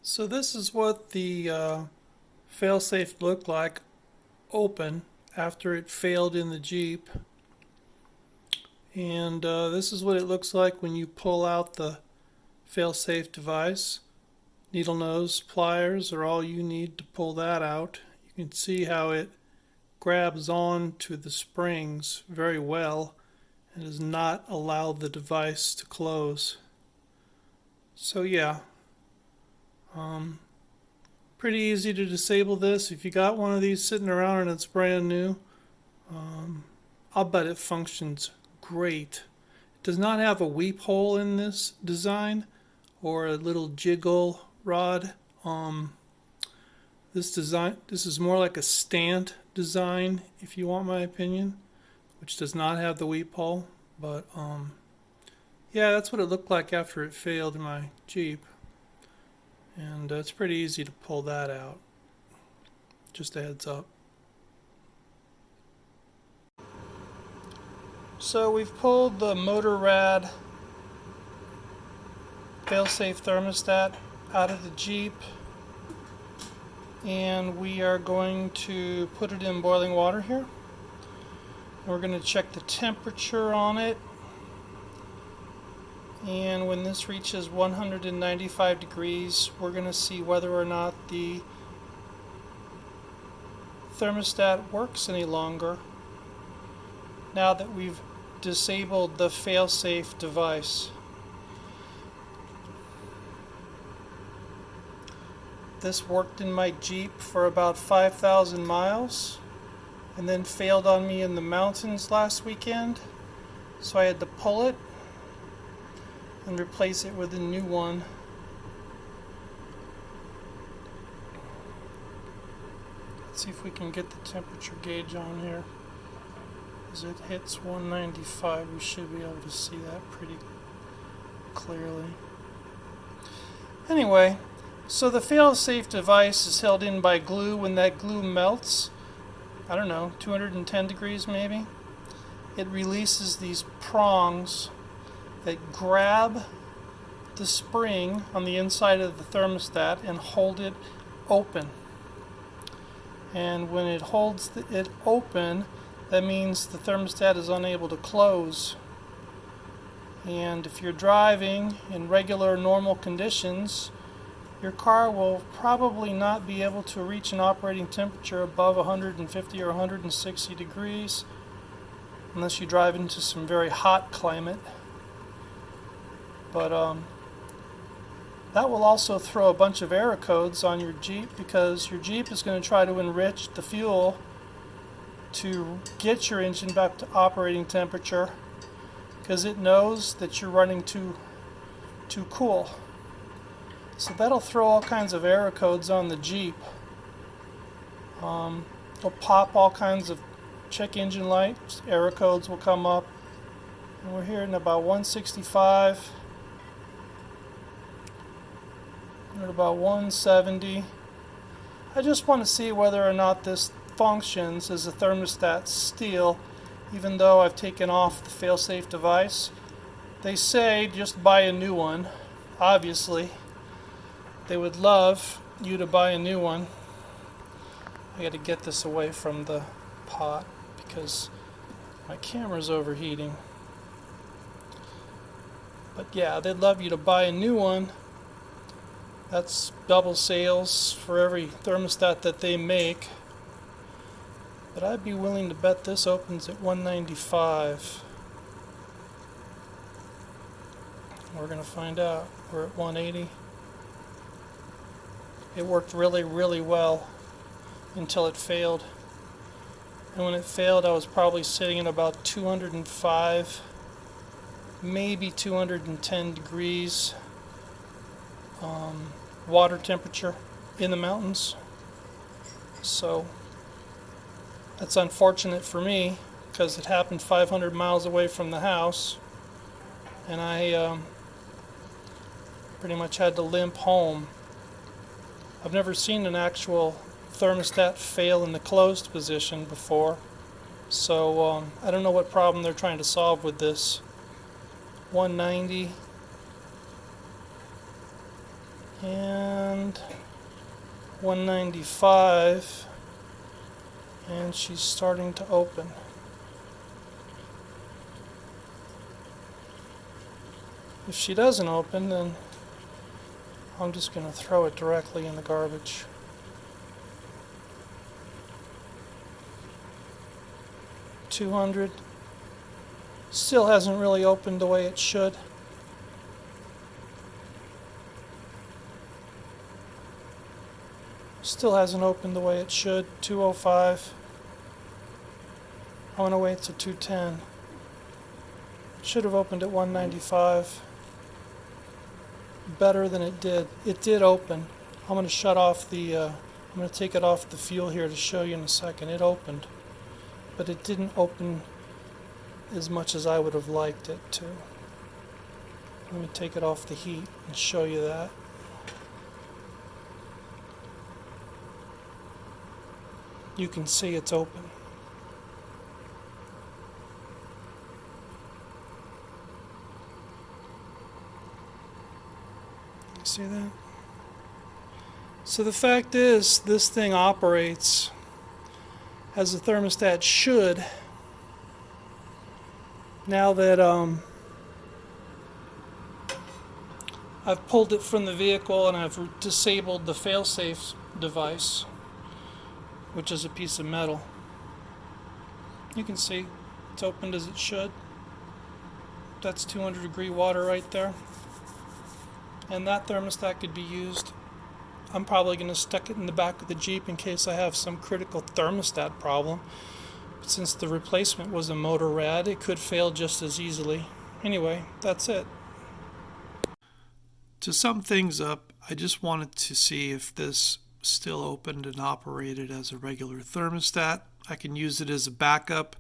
So this is what the failsafe looked like open after it failed in the Jeep. And this is what it looks like when you pull out the failsafe device. Needle nose pliers are all you need to pull that out. You can see how it grabs on to the springs very well and does not allow the device to close. So yeah, um, pretty easy to disable this. If you got one of these sitting around and it's brand new, um, I'll bet it functions great. It does not have a weep hole in this design or a little jiggle rod. This is more like a stand design, if you want my opinion, which does not have the weep hole. But yeah, that's what it looked like after it failed in my Jeep. And it's pretty easy to pull that out. Just a heads up. So we've pulled the MotorRad Failsafe thermostat out of the Jeep, and we are going to put it in boiling water here. And we're going to check the temperature on it, and when this reaches 195 degrees, we're going to see whether or not the thermostat works any longer now that we've disabled the failsafe device. This worked in my Jeep for about 5,000 miles and then failed on me in the mountains last weekend, so I had to pull it and replace it with a new one. Let's see if we can get the temperature gauge on here. As it hits 195, we should be able to see that pretty clearly. Anyway, so the fail-safe device is held in by glue. When that glue melts, I don't know, 210 degrees maybe, it releases these prongs that grab the spring on the inside of the thermostat and hold it open. And when it holds it open, that means the thermostat is unable to close. And if you're driving in regular normal conditions, your car will probably not be able to reach an operating temperature above 150 or 160 degrees unless you drive into some very hot climate. But that will also throw a bunch of error codes on your Jeep, because your Jeep is going to try to enrich the fuel to get your engine back to operating temperature, because it knows that you're running too cool. So that'll throw all kinds of error codes on the Jeep. It'll pop all kinds of check engine light, error codes will come up, and we're here in about 165. We're at about 170. I just want to see whether or not this functions as a thermostat still, even though I've taken off the failsafe device. They say just buy a new one. Obviously, they would love you to buy a new one. I got to get this away from the pot because my camera's overheating. But yeah, they'd love you to buy a new one. That's double sales for every thermostat that they make. But I'd be willing to bet this opens at 195. We're going to find out. We're at 180. It worked really, really well until it failed. And when it failed, I was probably sitting at about 205, maybe 210 degrees water temperature in the mountains. So that's unfortunate for me, because it happened 500 miles away from the house, and I pretty much had to limp home. I've never seen an actual thermostat fail in the closed position before, so I don't know what problem they're trying to solve with this. 190, and and 195, and she's starting to open. If she doesn't open, then I'm just going to throw it directly in the garbage. $200. Still hasn't really opened the way it should. Still hasn't opened the way it should. 205. I'm going to wait to 210. Should have opened at 195. Better than it did. It did open. I'm going to shut off the, I'm going to take it off the fuel here to show you in a second. It opened. But it didn't open as much as I would have liked it to. Let me take it off the heat and show you that. You can see it's open. You see that? So the fact is, this thing operates as the thermostat should. Now that I've pulled it from the vehicle and I've disabled the Failsafe device, which is a piece of metal, you can see it's opened as it should. That's 200-degree water right there. And that thermostat could be used. I'm probably going to stick it in the back of the Jeep in case I have some critical thermostat problem. But since the replacement was a MotorRad, it could fail just as easily. Anyway, that's it. To sum things up, I just wanted to see if this still opened and operated as a regular thermostat. I can use it as a backup.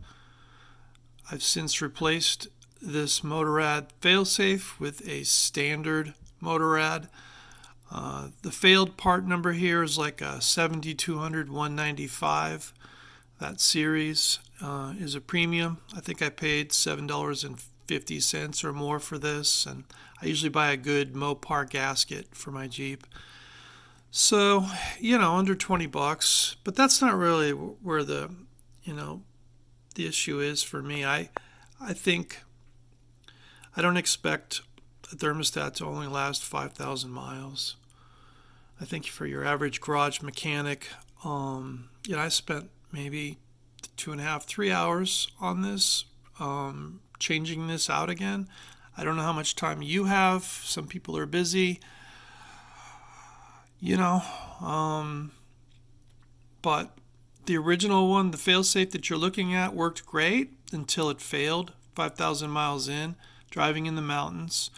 I've since replaced this MotorRad Failsafe with a standard MotorRad. The failed part number here is like a 7200 195. That series is a premium. I think I paid $7.50 or more for this, and I usually buy a good Mopar gasket for my Jeep. So, under 20 bucks, but that's not really where the issue is for me. I think I don't expect a thermostat to only last 5,000 miles. I think for your average garage mechanic, I spent maybe 2.5, 3 hours on this, changing this out again. I don't know how much time you have. Some people are busy, but the original one, the Failsafe that you're looking at, worked great until it failed 5,000 miles in, driving in the mountains.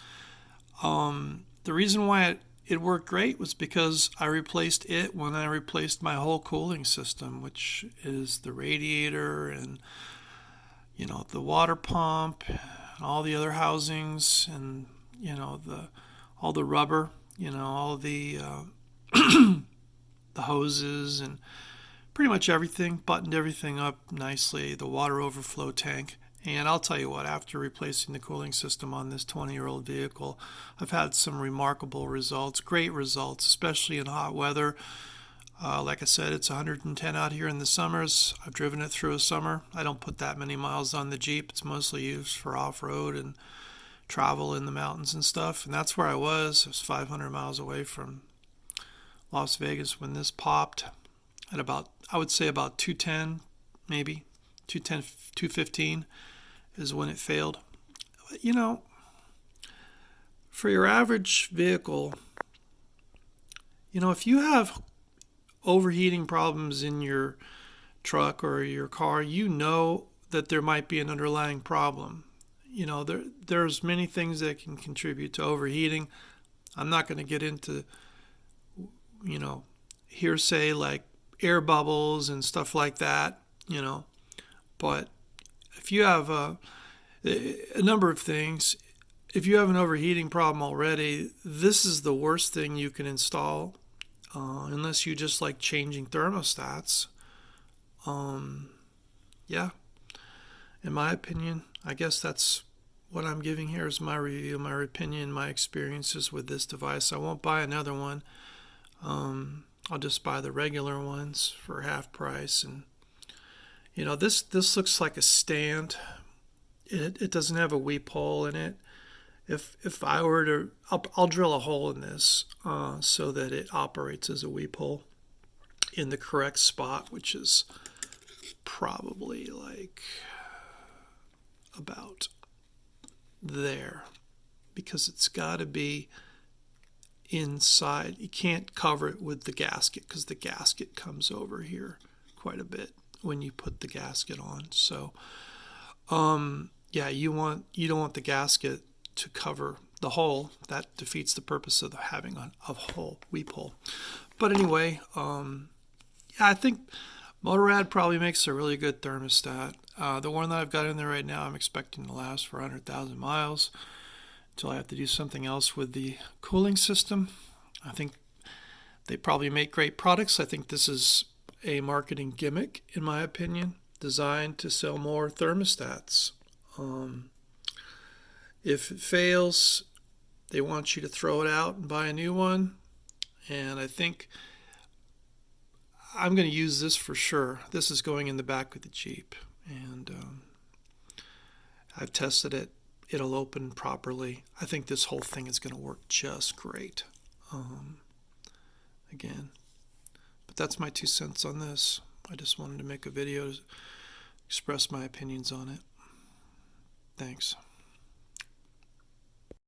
The reason why it worked great was because I replaced it when I replaced my whole cooling system, which is the radiator and the water pump and all the other housings and all the rubber, all the the hoses and pretty much everything, buttoned everything up nicely, the water overflow tank. And I'll tell you what, after replacing the cooling system on this 20-year-old vehicle, I've had some remarkable results, great results, especially in hot weather. Like I said, it's 110 out here in the summers. I've driven it through a summer. I don't put that many miles on the Jeep. It's mostly used for off-road and travel in the mountains and stuff. And that's where I was. I was 500 miles away from Las Vegas when this popped at about, I would say about 210, maybe 210, 215 is when it failed. For your average vehicle, if you have overheating problems in your truck or your car, that there might be an underlying problem. There's many things that can contribute to overheating. I'm not going to get into, hearsay like air bubbles and stuff like that, but if you have a number of things, if you have an overheating problem already, this is the worst thing you can install, unless you just like changing thermostats. Yeah, in my opinion, I guess that's what I'm giving here is my review, my opinion, my experiences with this device. I won't buy another one. I'll just buy the regular ones for half price. And this looks like a stand. It doesn't have a weep hole in it. If I were to, I'll drill a hole in this so that it operates as a weep hole in the correct spot, which is probably like about there, because it's got to be inside. You can't cover it with the gasket because the gasket comes over here quite a bit when you put the gasket on. So yeah, you don't want the gasket to cover the hole. That defeats the purpose of having a hole, weep hole. But anyway, yeah, I think MotorRad probably makes a really good thermostat. The one that I've got in there right now, I'm expecting to last for 100,000 miles until I have to do something else with the cooling system. I think they probably make great products. I think this is a marketing gimmick, in my opinion, designed to sell more thermostats. If it fails, they want you to throw it out and buy a new one. And I think I'm going to use this for sure. This is going in the back of the Jeep. And I've tested it. It'll open properly. I think this whole thing is going to work just great. Again, but that's my 2 cents on this. I just wanted to make a video to express my opinions on it. Thanks.